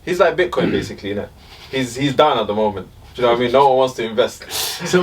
He's like Bitcoin basically, innit? He's down at the moment. Do you know what I mean? No one wants to invest. So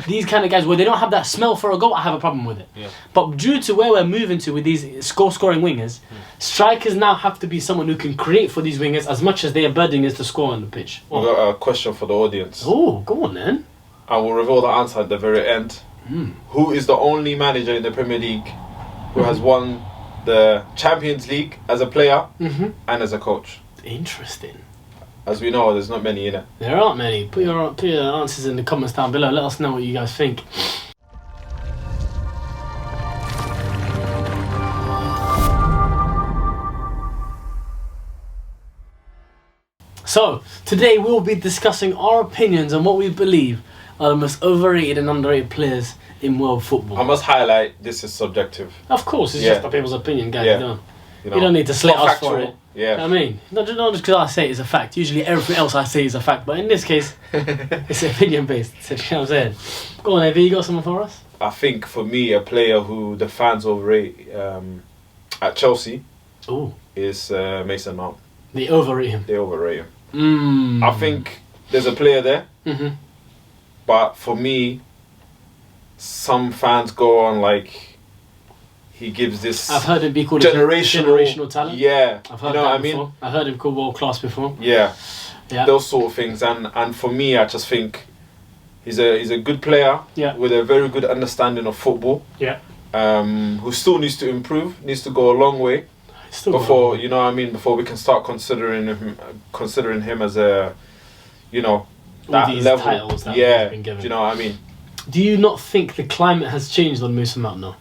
these kind of guys, where they don't have that smell for a goal, I have a problem with it. Yeah. But due to where we're moving to with these scoring wingers, strikers now have to be someone who can create for these wingers as much as their burden is to score on the pitch. We've got a question for the audience. Oh, go on then. I will reveal the answer at the very end. Who is the only manager in the Premier League who has won the Champions League as a player and as a coach? Interesting. As we know, there's not many in it. There aren't many. Put your answers in the comments down below. Let us know what you guys think. So, today we'll be discussing our opinions on what we believe are the most overrated and underrated players in world football. I must highlight, this is subjective. Of course, it's just the people's opinion, guys. Yeah. You don't need to slate us for it. Yeah. You know what I mean? Not just because I say it's a fact. Usually everything else I say is a fact. But in this case, it's opinion based. So, you know what I'm saying? Go on, AV, you got something for us? I think for me, a player who the fans overrate at Chelsea is Mason Mount. They overrate him. They overrate him. I think there's a player there. But for me, some fans go on like... He gives this. I've heard him be called generational talent. Yeah, I've heard that before. I've heard him called world class before. Yeah, those sort of things. And for me, I just think he's a good player. With a very good understanding of football. Yeah. Who still needs to improve. Needs to go a long way. Before you know what I mean. Before we can start considering him as a, you know, that level. Titles that he's been given. Do you know what I mean? Do you not think the climate has changed on Mason Mount now?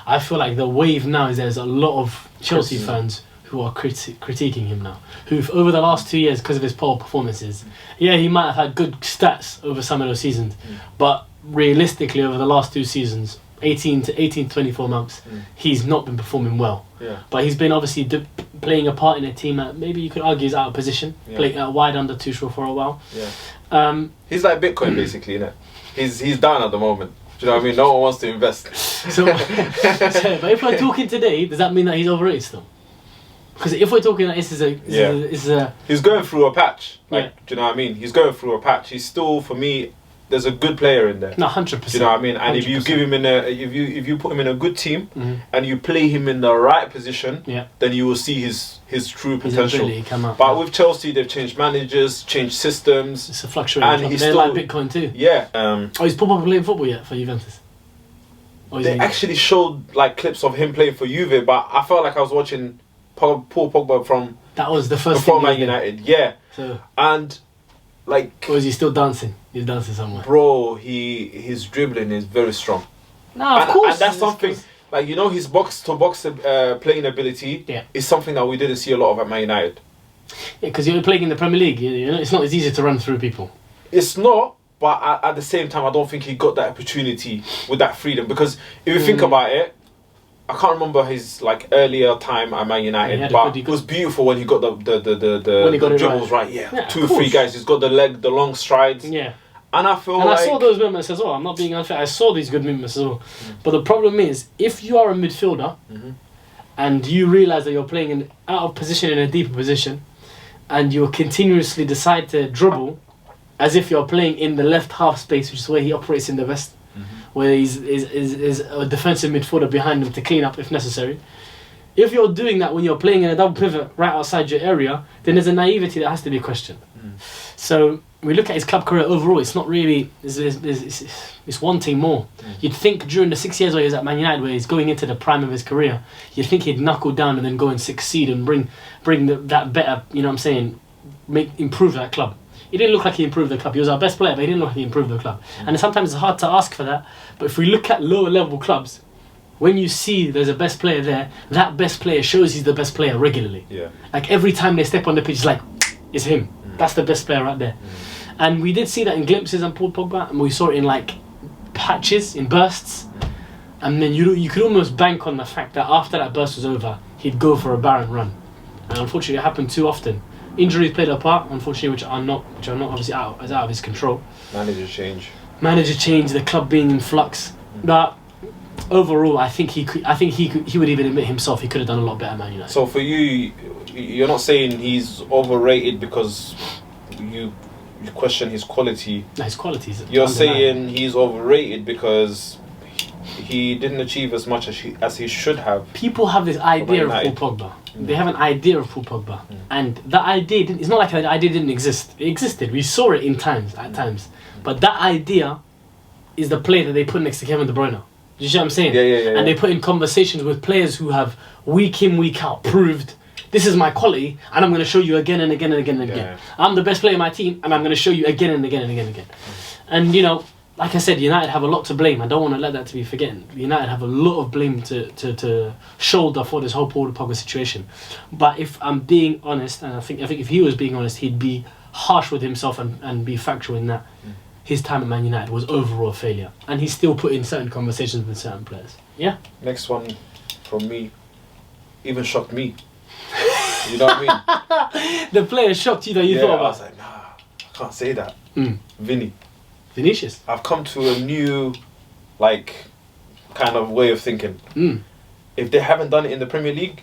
I feel like the wave now is there's a lot of Chelsea fans who are critiquing him now. Who've over the last 2 years, because of his poor performances, he might have had good stats over some of those seasons, but realistically over the last 2 seasons, 18 to 24 months, he's not been performing well. But he's been obviously playing a part in a team that maybe you could argue is out of position, playing wide under Tuchel for a while. He's like Bitcoin basically, innit? He's down at the moment. Do you know what I mean? No one wants to invest. But if we're talking today, does that mean that he's overrated still? Because if we're talking that this is a he's going through a patch. Do you know what I mean? He's going through a patch. He's still, for me, there's a good player in there. No, 100%. Do you know what I mean? And 100%. If you give him if you put him in a good team and you play him in the right position, then you will see his true potential. Come out, but with Chelsea, they've changed managers, changed systems. It's a fluctuating. And he's still like Bitcoin too. Yeah. He's probably playing football yet for Juventus. They actually showed like clips of him playing for Juve, but I felt like I was watching Paul Pogba from that was the first before Man United. Yeah. So, and like, or is he still dancing? He's dancing somewhere. Bro, his dribbling is very strong. No, of course. And that's something like, you know, his box to box playing ability is something that we didn't see a lot of at Man United. Yeah, because you're playing in the Premier League. You know, it's not as easy to run through people. It's not. But at the same time, I don't think he got that opportunity with that freedom. Because if you think about it, I can't remember his like earlier time at Man United, but it was beautiful when he got the dribbles right. Yeah, 2 or 3 guys. He's got the long strides. Yeah. And I feel I saw those movements as well. I'm not being unfair. I saw these good movements as well. But the problem is, if you are a midfielder and you realise that you're playing out of position in a deeper position, and you continuously decide to dribble as if you're playing in the left half space, which is where he operates in the best, where he's a defensive midfielder behind him to clean up if necessary. If you're doing that when you're playing in a double pivot right outside your area, then there's a naivety that has to be questioned. So we look at his club career overall, it's not really, it's wanting more. You'd think during the 6 years where he was at Man United, where he's going into the prime of his career, you'd think he'd knuckle down and then go and succeed and bring that better, you know what I'm saying, improve that club. He didn't look like he improved the club. He was our best player, but he didn't look like he improved the club. And sometimes it's hard to ask for that. But if we look at lower level clubs, when you see there's a best player there, that best player shows he's the best player regularly. Yeah. Like every time they step on the pitch, it's like, it's him. That's the best player right there. And we did see that in glimpses on Paul Pogba, and we saw it in like patches, in bursts. And then you could almost bank on the fact that after that burst was over, he'd go for a barren run. And unfortunately, it happened too often. Injuries played a part, unfortunately, which are not obviously out of his control. Manager change, the club being in flux. But overall, I think he would even admit himself he could have done a lot better at Man United. So for you, you're not saying he's overrated because you question his quality. No, his qualities. You're saying he's overrated because he didn't achieve as much as he should have. People have this idea of Paul Pogba. They have an idea of Paul Pogba, and that idea it's not like that idea didn't exist. It existed. We saw it at times, but that idea is the player that they put next to Kevin De Bruyne. You see what I'm saying? Yeah. And they put in conversations with players who have week in, week out proved this is my quality, and I'm going to show you again and again and again and again. I'm the best player in my team, and I'm going to show you again and again and again and again. And you know, like I said, United have a lot to blame. I don't want to let that to be forgotten. United have a lot of blame to shoulder for this whole Paul Pogba situation. But if I'm being honest, and I think if he was being honest, he'd be harsh with himself and be factual in that his time at Man United was overall a failure, and he's still put in certain conversations with certain players. Yeah. Next one from me, even shocked me. You know what I mean? The player shocked you that you thought about. I was like, nah, I can't say that. Vinicius. I've come to a new, kind of way of thinking. If they haven't done it in the Premier League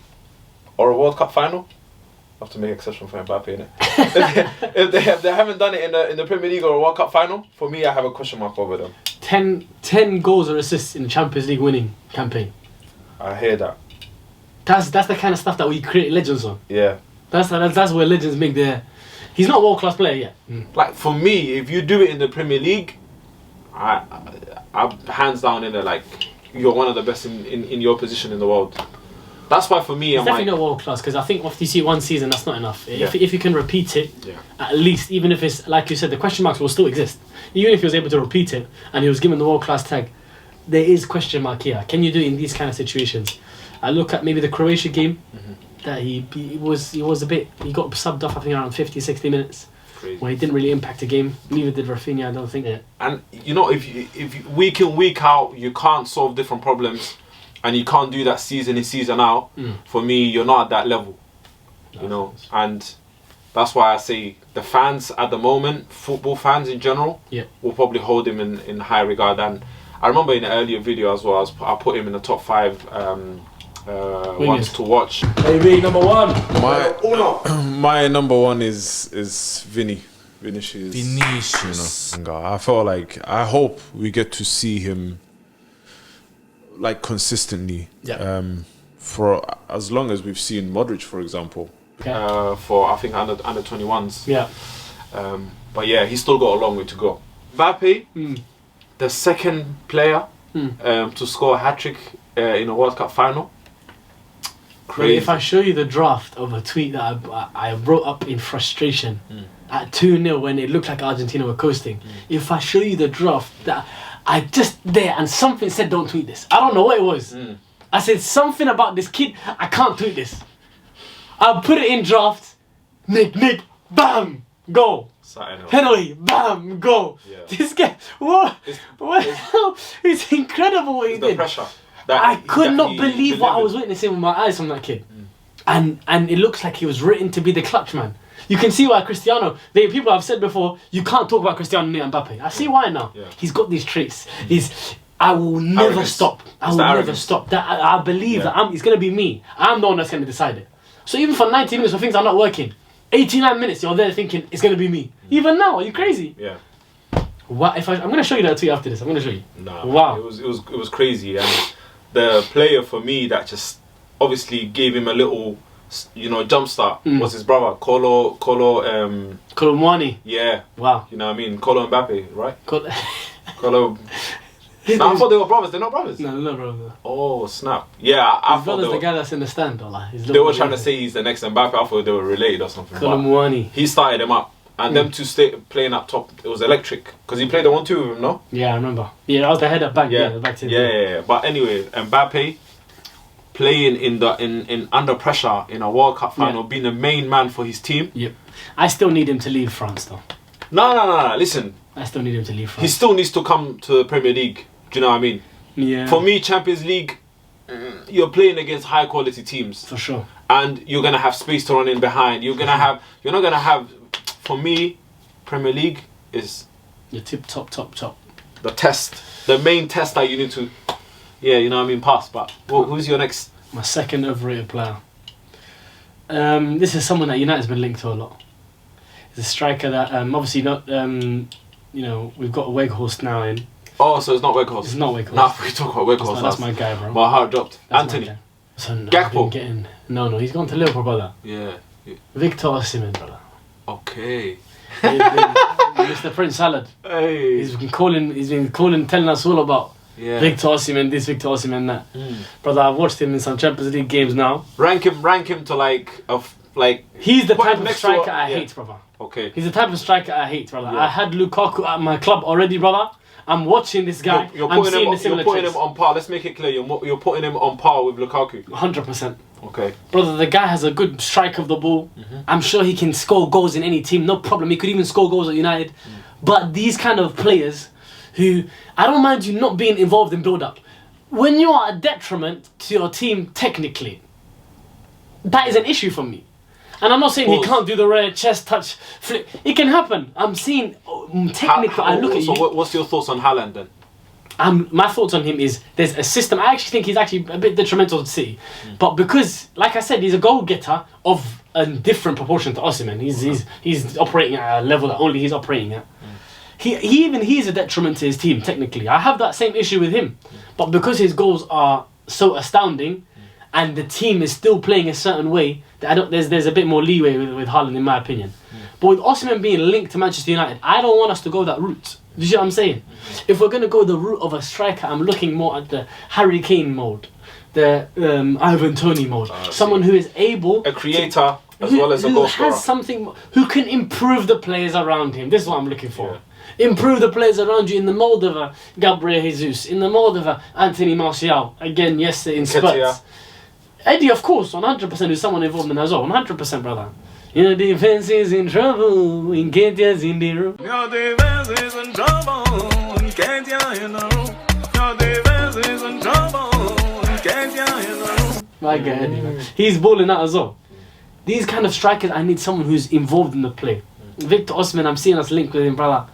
or a World Cup final, I have to make exception for Mbappe, innit? if they haven't done it in the Premier League or a World Cup final, for me, I have a question mark over them. 10 goals or assists in the Champions League winning campaign. I hear that. That's the kind of stuff that we create legends on. Yeah. That's where legends make their... He's not a world-class player yet. Like, for me, if you do it in the Premier League, I hands down in there, you're one of the best in your position in the world. That's why for me, it's definitely not world-class, because I think after you see one season, that's not enough. If you can repeat it, at least, even if it's, like you said, the question marks will still exist. Even if he was able to repeat it, and he was given the world-class tag, there is question mark here. Can you do it in these kind of situations? I look at maybe the Croatia game, that he got subbed off, I think, around 50, 60 minutes. Crazy. Where he didn't really impact the game. Neither did Rafinha, I don't think. And, you know, if week in, week out, you can't solve different problems, and you can't do that season in, season out, for me, you're not at that level. You know, and that's why I say the fans at the moment, football fans in general, will probably hold him in high regard. And I remember in an earlier video as well, I put him in the top 5 ones to watch. Maybe number 1. My number 1 is Vinicius. You know, I feel like, I hope we get to see him consistently. For as long as we've seen Modric, for example. For I think under 21s. But yeah, he's still got a long way to go. Mbappe, the second player to score a hat-trick in a World Cup final. Crazy. If I show you the draft of a tweet that I wrote up in frustration at 2-0 when it looked like Argentina were coasting, if I show you the draft that I just there and something said don't tweet this. I don't know what it was. I said something about this kid, I can't tweet this. I put it in draft, Nick, bam, go. Penalty, bam, go. This guy, what? It's incredible what he did. The pressure. I could not believe what I was witnessing with my eyes from that kid. And it looks like he was written to be the clutch man. You can see why people have said before, you can't talk about Cristiano and Mbappe. I see why now. He's got these traits. I will never stop. I will never stop. I believe that it's going to be me. I'm the one that's going to decide it. So even for 90 minutes when things are not working, 89 minutes you're there thinking it's going to be me. Even now, are you crazy? Yeah. What if I'm going to show you that tweet after this. I'm going to show you. Nah, wow. It was crazy, and the player for me that just obviously gave him a little, jump start was his brother, Kolo Muani. Yeah. Wow. You know what I mean? Kolo Mbappe, right? Kolo. No, I thought they were brothers. They're not brothers. No, they're not brothers. Oh, snap. Yeah, I his brother's the guy that's in the stand. They were trying to say he's the next Mbappe. I thought they were related or something. Kolo Muani. He started him up. And them two playing up top, it was electric. Because he played the 1-2 with him, no? Yeah, I remember. Yeah, that was the header back. Yeah, the back to yeah. But anyway, Mbappe playing in under pressure in a World Cup final, being the main man for his team. Yep. I still need him to leave France, though. No. Listen. I still need him to leave France. He still needs to come to the Premier League. Do you know what I mean? Yeah. For me, Champions League, you're playing against high quality teams. For sure. And you're gonna have space to run in behind. You're not gonna have. For me, Premier League is your top. The test, the main test that you need to, pass. But who's your next? My second overrated player. This is someone that United's been linked to a lot. He's a striker that obviously not. We've got Weghorst now in. Oh, so it's not Weghorst. It's not Weghorst. Nah, we talk about Weghorst. That's my guy, bro. My heart dropped. That's Anthony. So Gakpo. No, he's gone to Liverpool, brother. Yeah. Victor Osimhen, brother. Okay. Mr. Prince Salad. Hey. He's been telling us all about Victor Osimhen this, Victor Osimhen that. Brother, I've watched him in some Champions League games now. Rank him to like he's the type of striker I hate, brother. Okay. He's the type of striker I hate, brother. I had Lukaku at my club already, brother. I'm watching this guy. You're putting him on par. Let's make it clear. You're putting him on par with Lukaku. 100%. Okay. Brother, the guy has a good strike of the ball. I'm sure he can score goals in any team. No problem. He could even score goals at United. But these kind of players who, I don't mind you not being involved in build-up. When you are a detriment to your team technically, that is an issue for me. And I'm not saying he can't do the rare chest touch flip. It can happen. I'm seeing technically. I look at you. So what's your thoughts on Haaland then? My thoughts on him is there's a system. I actually think he's actually a bit detrimental to City, but because, like I said, he's a goal getter of a different proportion to Osimhen. He's operating at a level that only he's operating at. He's a detriment to his team technically. I have that same issue with him, but because his goals are so astounding, and the team is still playing a certain way, there's a bit more leeway with Haaland in my opinion. But with Osimhen being linked to Manchester United, I don't want us to go that route. Do you see what I'm saying? If we're going to go the route of a striker, I'm looking more at the Harry Kane mode, the Ivan Toney mode. Someone who is able... A creator as well as a goal scorer. Who has something... Who can improve the players around him. This is what I'm looking for. Yeah. Improve the players around you in the mould of a Gabriel Jesus, in the mould of a Anthony Martial. Again, yesterday in spurts. Eddie, of course, 100% is someone involved in as well. 100%, brother. Your defense is in trouble when Ketia's in the room. Your defense is in trouble when Ketia's in the room. Your defense is in trouble when Ketia's in the room. My guy, Eddie, man. He's balling out as well. These kind of strikers, I need someone who's involved in the play. Victor Osimhen, I'm seeing us linked with him, brother.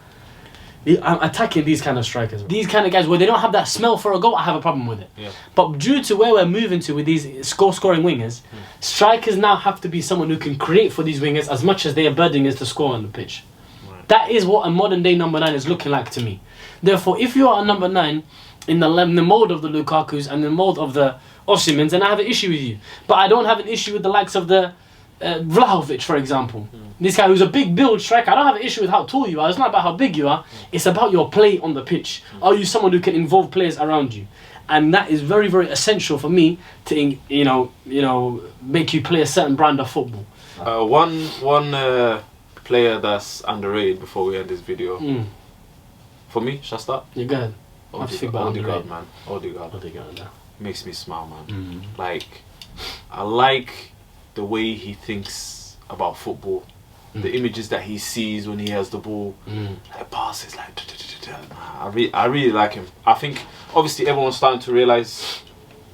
I'm attacking these kind of strikers. These kind of guys, where they don't have that smell for a goal, I have a problem with it. Yeah. But due to where we're moving to with these scoring wingers, strikers now have to be someone who can create for these wingers as much as their burden is to score on the pitch. Right. That is what a modern day number 9 is looking like to me. Therefore, if you are a number 9 in the mould of the Lukakus and the mould of the Osimhens, then I have an issue with you. But I don't have an issue with the likes of the Vlahovic, for example. This guy who's a big build striker. I don't have an issue with how tall you are. It's not about how big you are. It's about your play on the pitch. Are you someone who can involve players around you? And that is very, very essential for me to, make you play a certain brand of football. One player that's underrated before we end this video. For me, shall I start? Yeah, go ahead. Odegaard, man. Odegaard. Makes me smile, man. I like the way he thinks about football. The images that he sees when he has the ball, like passes, like I really like him. I think obviously everyone's starting to realise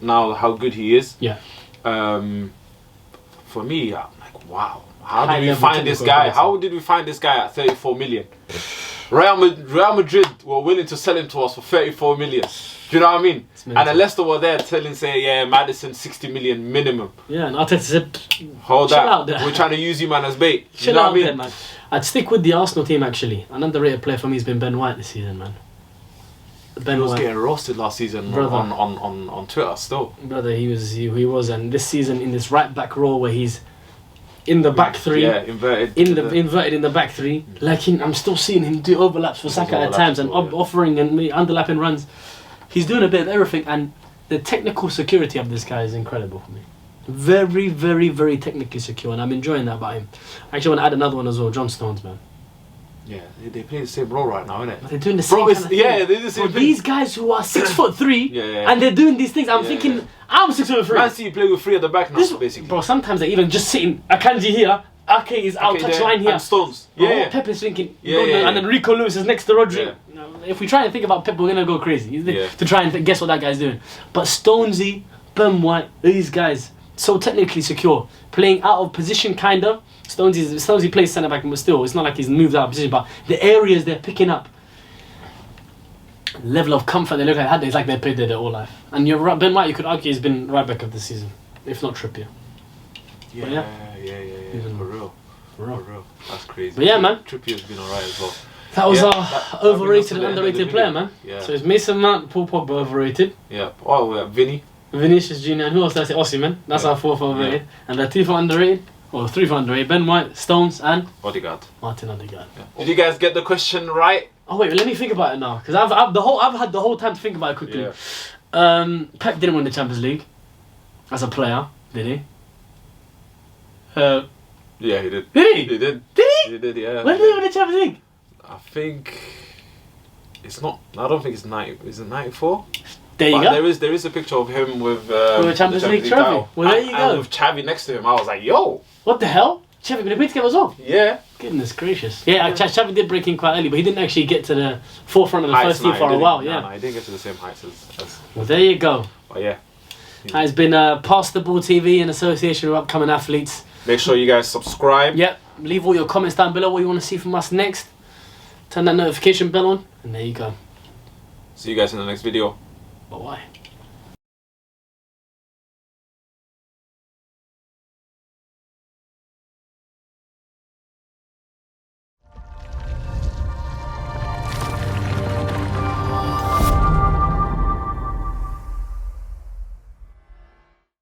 now how good he is. Yeah. For me, I'm like, wow. How did we find this guy? How did we find this guy at 34 million? Real Madrid were willing to sell him to us for 34 million. Do you know what I mean? And then Leicester were there saying, Madison 60 million minimum. Yeah, and Arteta said, hold that. We're trying to use you, man, as bait. Chill out there, man. I'd stick with the Arsenal team, actually. An underrated player for me has been Ben White this season, man. He was getting roasted last season on Twitter still. Brother, he was, and this season in this right back role where he's in the back three, inverted in the back three. Like I'm still seeing him do overlaps for Saka at times and offering and underlapping runs. He's doing a bit of everything, and the technical security of this guy is incredible for me. Very, very, very technically secure, and I'm enjoying that about him. I actually want to add another one as well, John Stones, man. Yeah, they play the same role right now, innit? They're doing the same kind of thing. Yeah, they're the same thing. These guys who are 6'3", and they're doing these things, I'm thinking, I'm 6'3". Man City play with 3 at the back now, basically. Bro, sometimes they're even just sitting, Akanji here, Ake is out touch line here. And Stones. Pep is thinking, and then Rico Lewis is next to Rodri. If we try and think about Pep, we're going to go crazy to try and guess what that guy's doing. But Stonesy, Ben White, these guys, so technically secure, playing out of position kind of. Stonesy plays centre back, but still, it's not like he's moved out of position. But the areas they're picking up, level of comfort they look at, it's like they played there their whole life. And you're right, Ben White, you could argue, has been right back of the season, if not Trippier. Yeah. For real. That's crazy. But yeah, man. Trippier's been alright as well. That was our overrated and underrated player, man. Yeah. So it's Mason Mount, Paul Pogba overrated. Yeah. Oh, we have Vinny. Vinicius Junior, and who else did I say? Ossie, man. That's our fourth overrated. And the two for underrated, or three for underrated, Ben White, Stones, and Odegaard. Martin Odegaard. Yeah. Did you guys get the question right? Oh wait, let me think about it now, because I've had the whole time to think about it quickly. Yeah. Pep didn't win the Champions League as a player, did he? Yeah, he did. Did he? He did. Did he? He did, yeah. When did he win the Champions League? I think it's not. I don't think it's 90. Is it 94? There you go. There is a picture of him with the Champions League trophy. Well, there you go. And with Xavi next to him, I was like, yo. What the hell? Xavi gonna play together as well? Yeah. Goodness gracious. Yeah, Xavi did break in quite early, but he didn't actually get to the forefront of the first team for a while. No, he didn't get to the same heights as well, there you go. But yeah. That has been PassTheBall TV in association with Upcoming Athletes. Make sure you guys subscribe. Yep. Leave all your comments down below what you want to see from us next. Turn that notification bell on, and there you go. See you guys in the next video. Bye-bye.